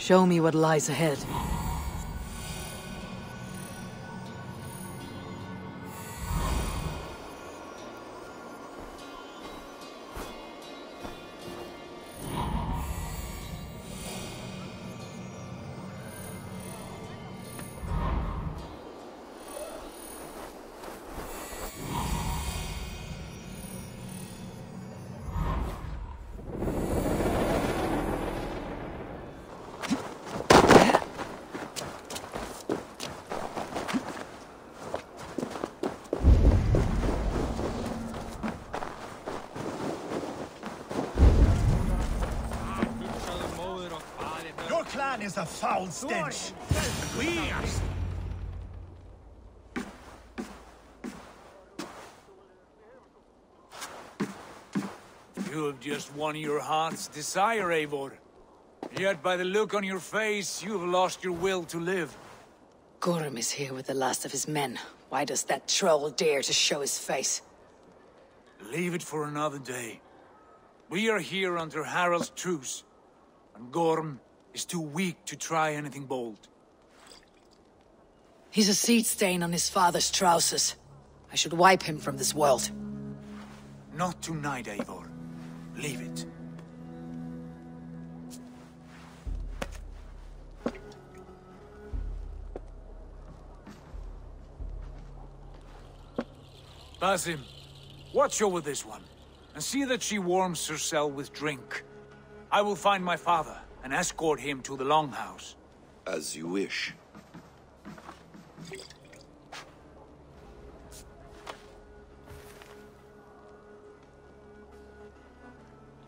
Show me what lies ahead. Is a foul stench. We are. You have just won your heart's desire, Eivor. Yet by the look on your face, you have lost your will to live. Gorm is here with the last of his men. Why does that troll dare to show his face? Leave it for another day. We are here under Harald's truce, and Gorm is too weak to try anything bold. He's a seed stain on his father's trousers. I should wipe him from this world. Not tonight, Eivor. Leave it. Basim, watch over this one, and see that she warms herself with drink. I will find my father and escort him to the Longhouse. As you wish.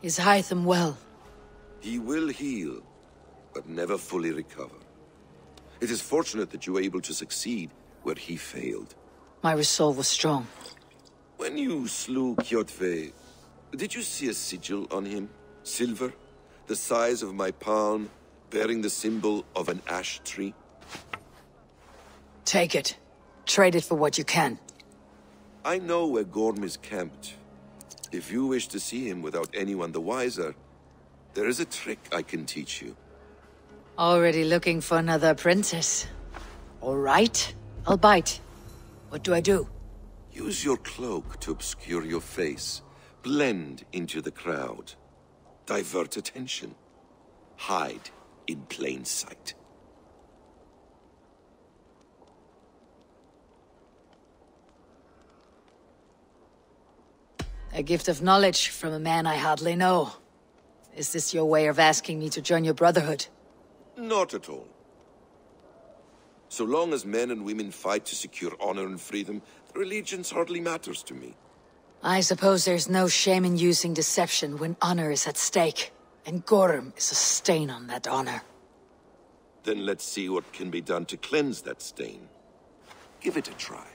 Is Hytham well? He will heal, but never fully recover. It is fortunate that you were able to succeed where he failed. My resolve was strong. When you slew Kjotve, did you see a sigil on him? Silver? The size of my palm, bearing the symbol of an ash tree? Take it. Trade it for what you can. I know where Gorm is camped. If you wish to see him without anyone the wiser, there is a trick I can teach you. Already looking for another apprentice. All right, I'll bite. What do I do? Use your cloak to obscure your face. Blend into the crowd. Divert attention. Hide in plain sight. A gift of knowledge from a man I hardly know. Is this your way of asking me to join your brotherhood? Not at all. So long as men and women fight to secure honor and freedom, their allegiance hardly matters to me. I suppose there's no shame in using deception when honor is at stake. And Gorm is a stain on that honor. Then let's see what can be done to cleanse that stain. Give it a try.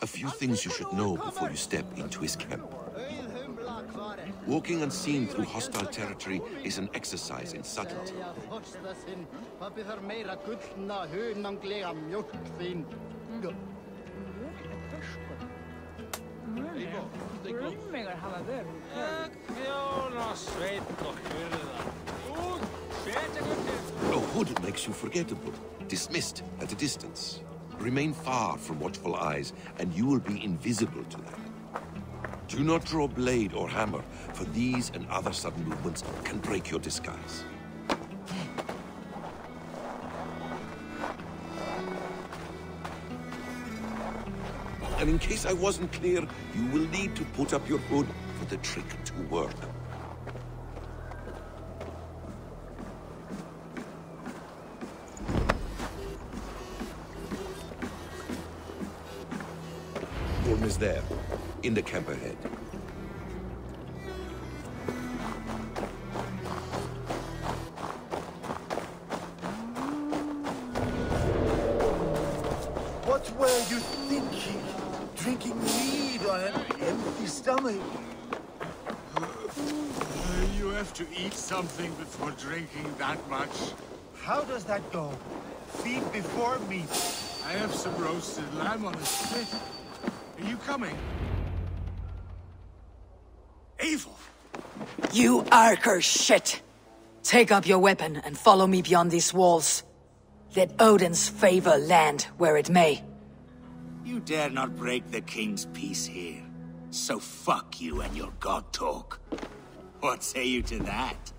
A few things you should know before you step into his camp. Walking unseen through hostile territory is an exercise in subtlety. A hood makes you forgettable, dismissed at a distance. Remain far from watchful eyes, and you will be invisible to them. Do not draw blade or hammer, for these and other sudden movements can break your disguise. And in case I wasn't clear, you will need to put up your hood for the trick to work. Gorm is there, in the camp ahead. What were you thinking? Drinking mead on an empty stomach? You have to eat something before drinking that much. How does that go? Feed before meat. I have some roasted lamb on a spit. Are you coming? Eivor! You Arker shit! Take up your weapon and follow me beyond these walls. Let Odin's favor land where it may. You dare not break the king's peace here. So fuck you and your god talk. What say you to that?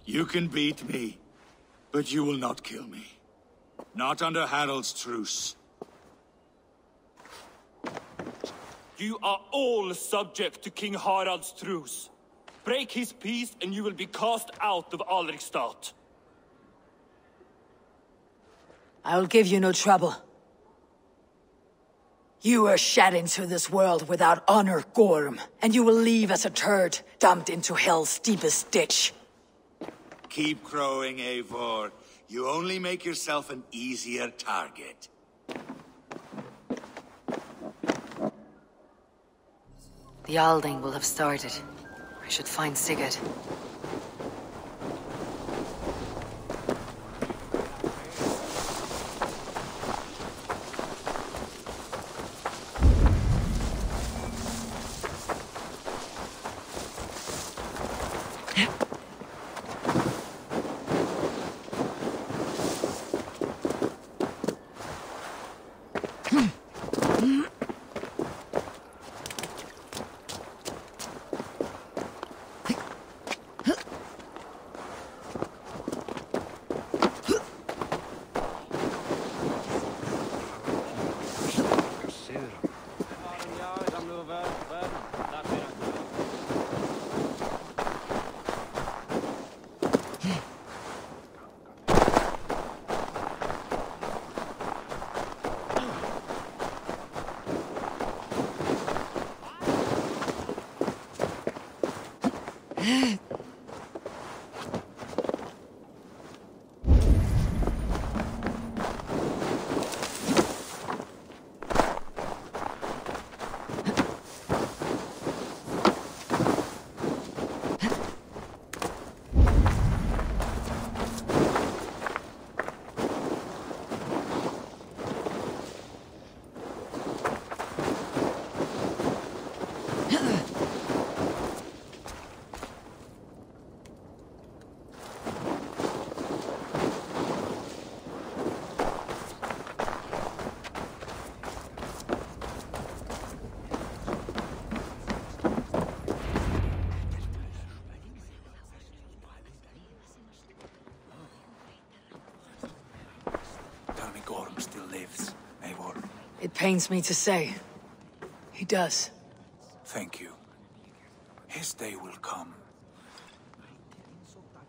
You can beat me, but you will not kill me. Not under Harald's truce. You are all subject to King Harald's truce. Break his peace and you will be cast out of Alrikstad. I will give you no trouble. You were shed into this world without honor, Gorm, and you will leave as a turd, dumped into hell's deepest ditch. Keep crowing, Eivor. You only make yourself an easier target. The Alding will have started. I should find Sigurd. It pains me to say. He does. Thank you. His day will come.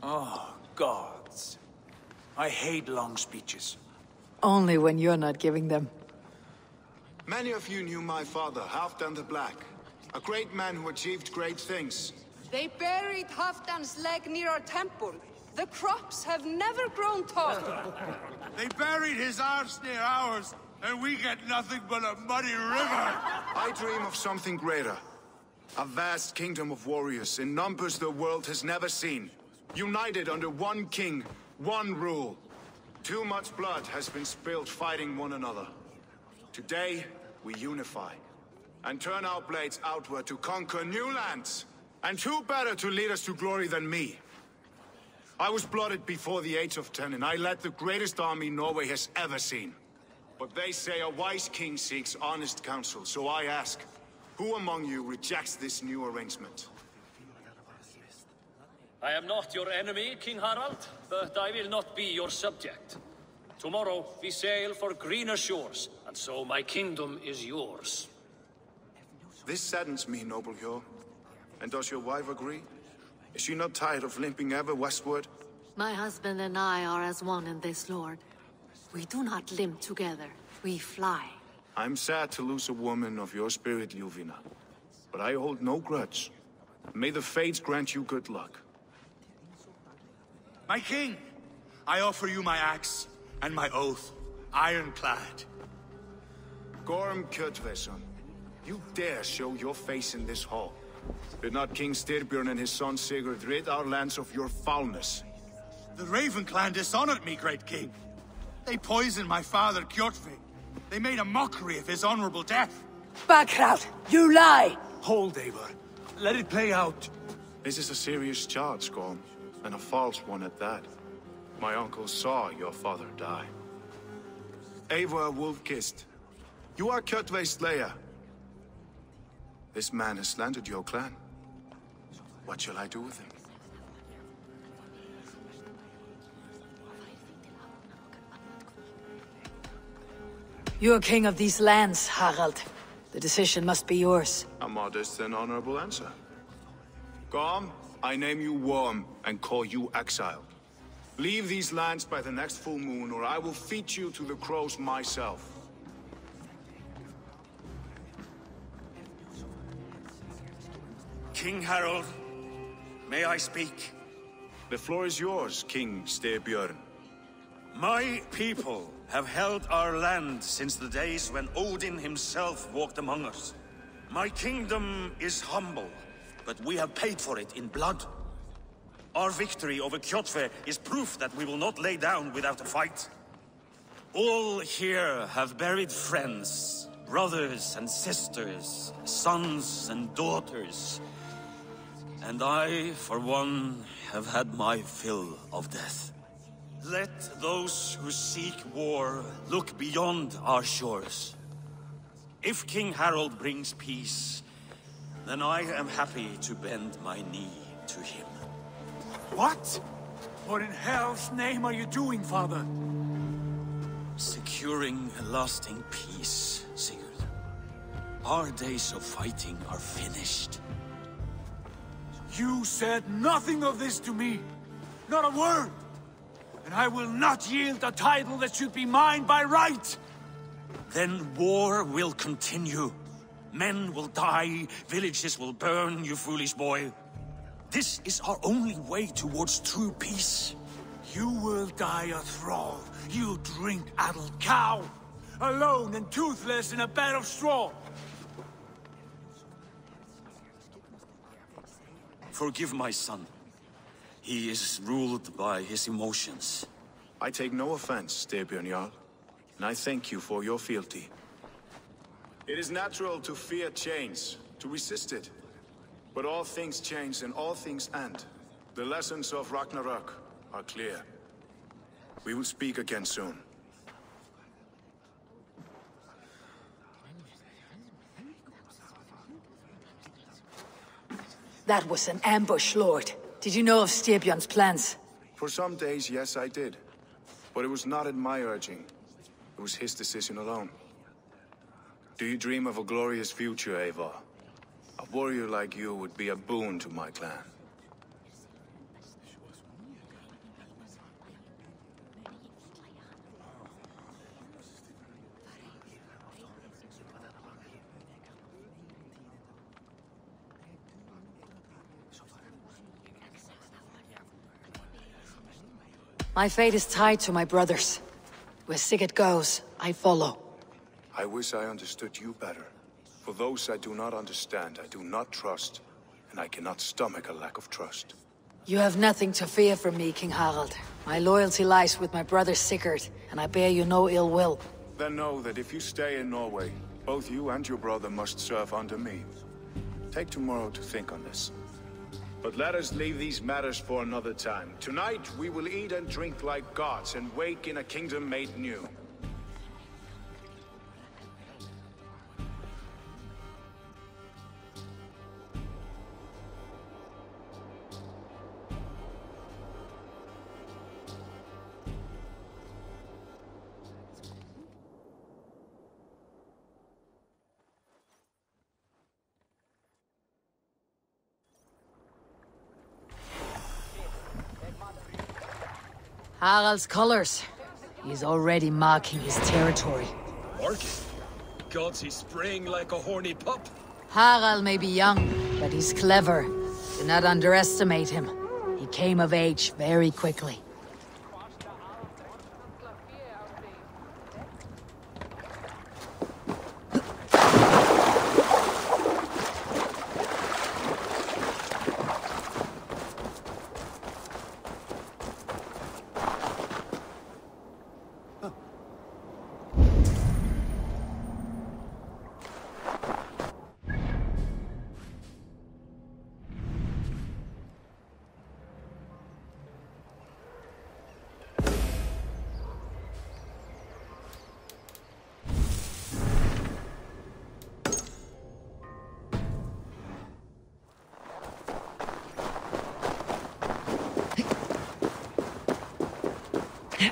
Oh, gods. I hate long speeches. Only when you're not giving them. Many of you knew my father, Halfdan the Black. A great man who achieved great things. They buried Halfdan's leg near our temple. The crops have never grown tall. They buried his arse near ours, and we get nothing but a muddy river. I dream of something greater. A vast kingdom of warriors in numbers the world has never seen. United under one king, one rule. Too much blood has been spilled fighting one another. Today, we unify. And turn our blades outward to conquer new lands. And who better to lead us to glory than me? I was blooded before the age of 10, and I led the greatest army Norway has ever seen. But they say a wise king seeks honest counsel, so I ask, who among you rejects this new arrangement? I am not your enemy, King Harald, but I will not be your subject. Tomorrow we sail for greener shores, and so my kingdom is yours. This saddens me, noble Hjor. And does your wife agree? Is she not tired of limping ever westward? My husband and I are as one in this, Lord. We do not limp together, we fly. I'm sad to lose a woman of your spirit, Ljuvina. But I hold no grudge. May the fates grant you good luck. My king, I offer you my axe and my oath, ironclad. Gorm Kjotveson, you dare show your face in this hall. Did not King Styrbjörn and his son Sigurd rid our lands of your foulness? The Raven clan dishonored me, great king. They poisoned my father, Kjotve. They made a mockery of his honorable death. Backrout! You lie! Hold, Eivor. Let it play out. This is a serious charge, Gorm, and a false one at that. My uncle saw your father die. Eivor Wolf-Kissed, you are Kjotve's slayer. This man has slandered your clan. What shall I do with him? You are king of these lands, Harald. The decision must be yours. A modest and honorable answer. Gorm, I name you Worm and call you exiled. Leave these lands by the next full moon, or I will feed you to the crows myself. King Harold, may I speak? The floor is yours, King Styrbjörn. My people have held our land since the days when Odin himself walked among us. My kingdom is humble, but we have paid for it in blood. Our victory over Kjotve is proof that we will not lay down without a fight. All here have buried friends, brothers and sisters, sons and daughters. And I, for one, have had my fill of death. Let those who seek war look beyond our shores. If King Harold brings peace, then I am happy to bend my knee to him. What? What in hell's name are you doing, father? Securing a lasting peace, Sigurd. Our days of fighting are finished. You said nothing of this to me. Not a word. And I will not yield a title that should be mine by right. Then war will continue. Men will die, villages will burn, you foolish boy. This is our only way towards true peace. You will die a thrall, you drink-addled cow. Alone and toothless in a bed of straw. Forgive my son. He is ruled by his emotions. I take no offense, Styrbjörn Jarl, and I thank you for your fealty. It is natural to fear change, to resist it. But all things change and all things end. The lessons of Ragnarok are clear. We will speak again soon. That was an ambush, Lord. Did you know of Styrbjörn's plans? For some days, yes, I did. But it was not at my urging. It was his decision alone. Do you dream of a glorious future, Eivor? A warrior like you would be a boon to my clan. My fate is tied to my brothers. Where Sigurd goes, I follow. I wish I understood you better. For those I do not understand, I do not trust, and I cannot stomach a lack of trust. You have nothing to fear from me, King Harald. My loyalty lies with my brother Sigurd, and I bear you no ill will. Then know that if you stay in Norway, both you and your brother must serve under me. Take tomorrow to think on this. But let us leave these matters for another time. Tonight, we will eat and drink like gods and wake in a kingdom made new. Harald's colors. He's already marking his territory. Marking? Gods, he's spraying like a horny pup. Harald may be young, but he's clever. Do not underestimate him. He came of age very quickly. You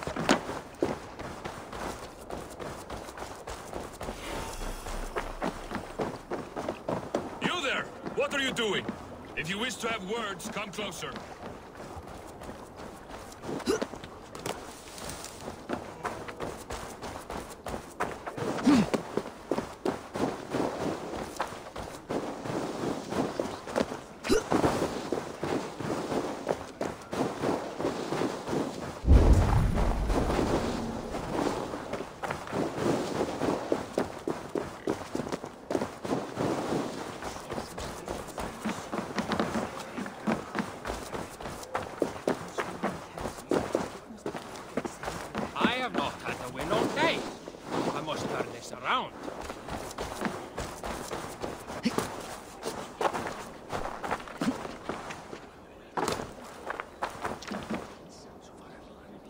there! What are you doing? If you wish to have words, come closer. Around.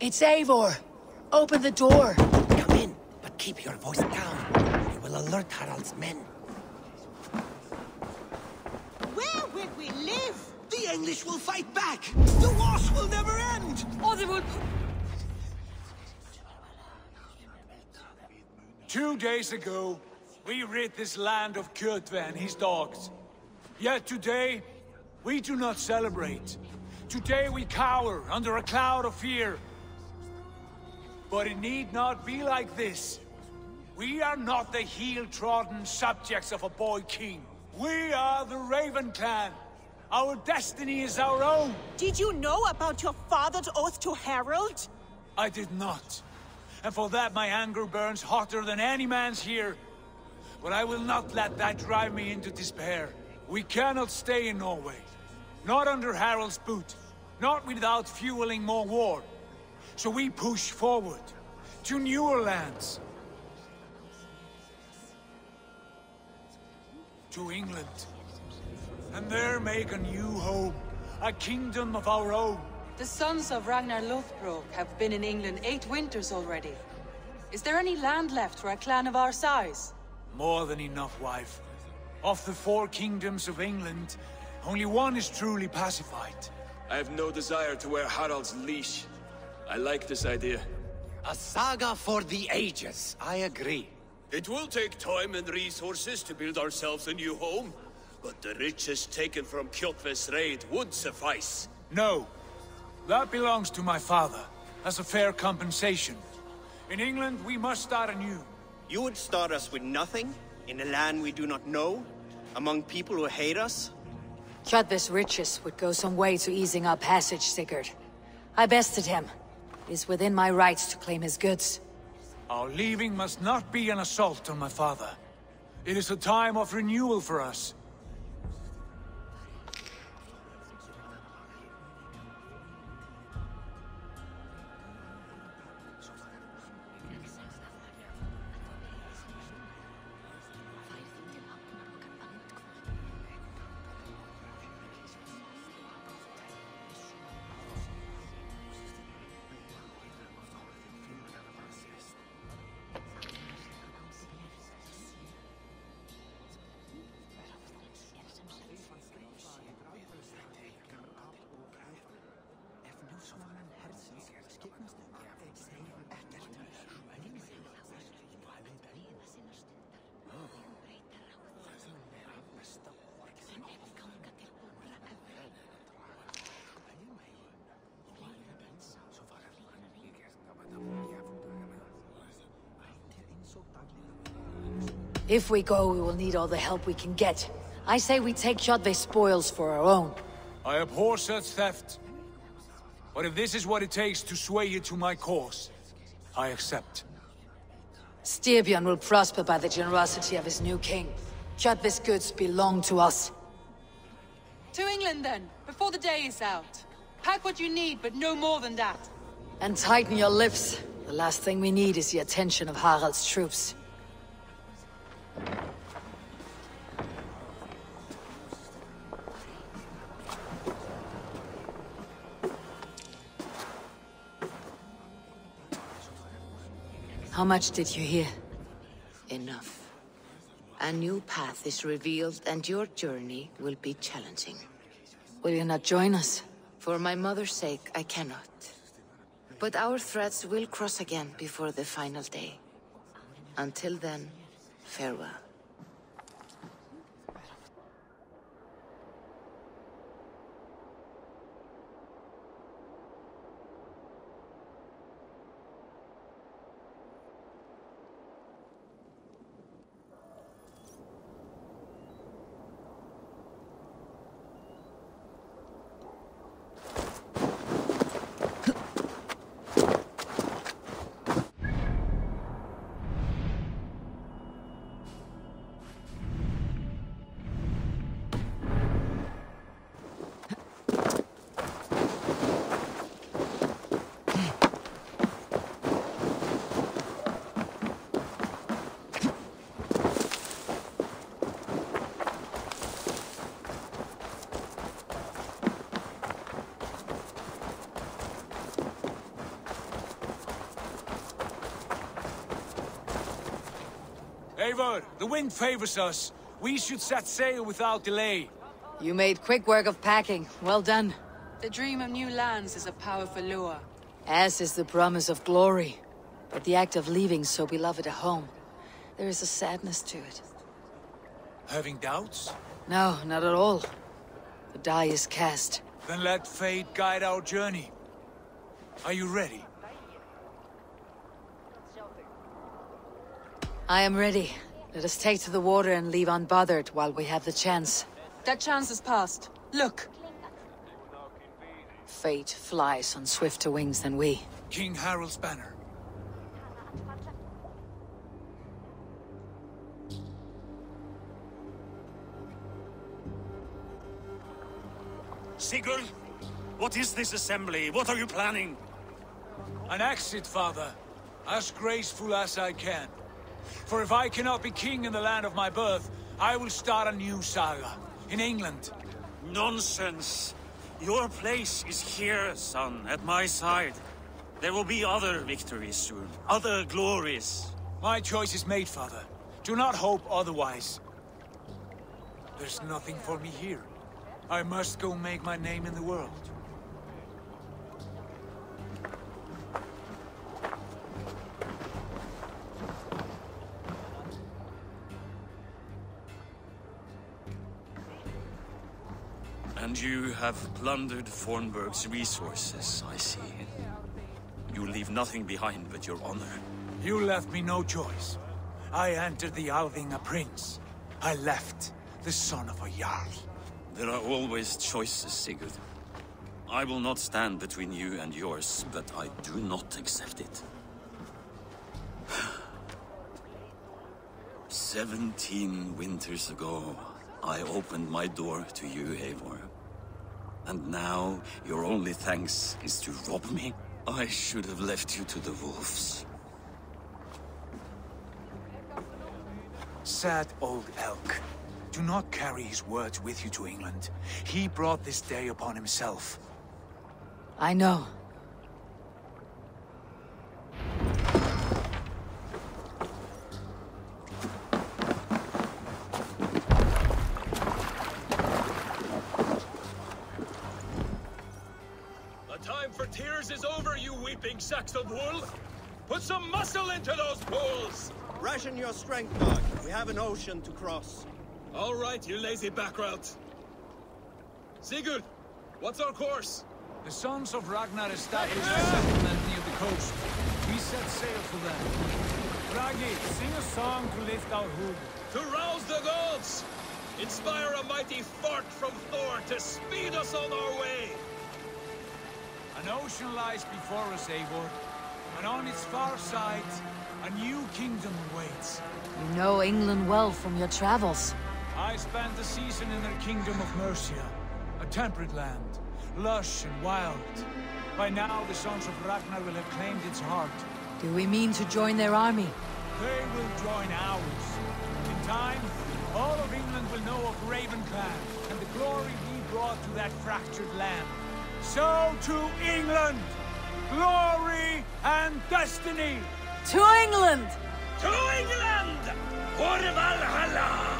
It's Eivor. Open the door. Come in, but keep your voice down. You will alert Harald's men. Where will we live? The English will fight back! The wars will never end! Or they will... 2 days ago, we rid this land of Kjotve and his dogs. Yet today, we do not celebrate. Today we cower under a cloud of fear. But it need not be like this. We are not the heel-trodden subjects of a boy king. We are the Raven clan. Our destiny is our own. Did you know about your father's oath to Harald? I did not. And for that my anger burns hotter than any man's here. But I will not let that drive me into despair. We cannot stay in Norway. Not under Harald's boot. Not without fueling more war. So we push forward to newer lands. To England. And there make a new home. A kingdom of our own. The sons of Ragnar Lothbrok have been in England 8 winters already. Is there any land left for a clan of our size? More than enough, wife. Of the 4 kingdoms of England, only one is truly pacified. I have no desire to wear Harald's leash. I like this idea. A saga for the ages, I agree. It will take time and resources to build ourselves a new home, but the riches taken from Kjotve's raid would suffice. No. That belongs to my father, as a fair compensation. In England, we must start anew. You would start us with nothing? In a land we do not know? Among people who hate us? Kjotve's riches would go some way to easing our passage, Sigurd. I bested him. It is within my rights to claim his goods. Our leaving must not be an assault on my father. It is a time of renewal for us. If we go, we will need all the help we can get. I say we take Kjotve's spoils for our own. I abhor such theft. But if this is what it takes to sway you to my cause, I accept. Styrbjörn will prosper by the generosity of his new king. Kjotve's goods belong to us. To England then, before the day is out. Pack what you need, but no more than that. And tighten your lips. The last thing we need is the attention of Harald's troops. How much did you hear? Enough. A new path is revealed, and your journey will be challenging. Will you not join us? For my mother's sake, I cannot. But our threads will cross again before the final day. Until then, farewell. Eivor, the wind favors us. We should set sail without delay. You made quick work of packing. Well done. The dream of new lands is a powerful lure. As is the promise of glory. But the act of leaving so beloved a home, there is a sadness to it. Having doubts? No, not at all. The die is cast. Then let fate guide our journey. Are you ready? I am ready. Let us take to the water and leave unbothered while we have the chance. That chance is past. Look! Fate flies on swifter wings than we. King Harald's banner. Sigurd, what is this assembly? What are you planning? An exit, father. As graceful as I can. For if I cannot be king in the land of my birth, I will start a new saga. In England. Nonsense. Your place is here, son, at my side. There will be other victories soon. Other glories. My choice is made, father. Do not hope otherwise. There's nothing for me here. I must go make my name in the world. And you have plundered Fornburg's resources, I see. You leave nothing behind but your honor. You left me no choice. I entered the Alving a prince. I left the son of a Jarl. There are always choices, Sigurd. I will not stand between you and yours, but I do not accept it. 17 winters ago, I opened my door to you, Eivor. And now, your only thanks is to rob me? I should have left you to the wolves. Sad old elk. Do not carry his words with you to England. He brought this day upon himself. I know. Tears is over, you weeping sacks of wool! Put some muscle into those bulls! Ration your strength, dog. We have an ocean to cross. All right, you lazy backrout. Sigurd, what's our course? The sons of Ragnar established a settlement near the coast. We set sail for them. Raggi, sing a song to lift our hood. To rouse the gods! Inspire a mighty fart from Thor to speed us on our way! An ocean lies before us, Eivor, and on its far side, a new kingdom awaits. You know England well from your travels. I spent a season in their kingdom of Mercia, a temperate land, lush and wild. By now, the sons of Ragnar will have claimed its heart. Do we mean to join their army? They will join ours. In time, all of England will know of Ravenclan and the glory we brought to that fractured land. So to England! Glory and destiny! To England! To England! For Valhalla!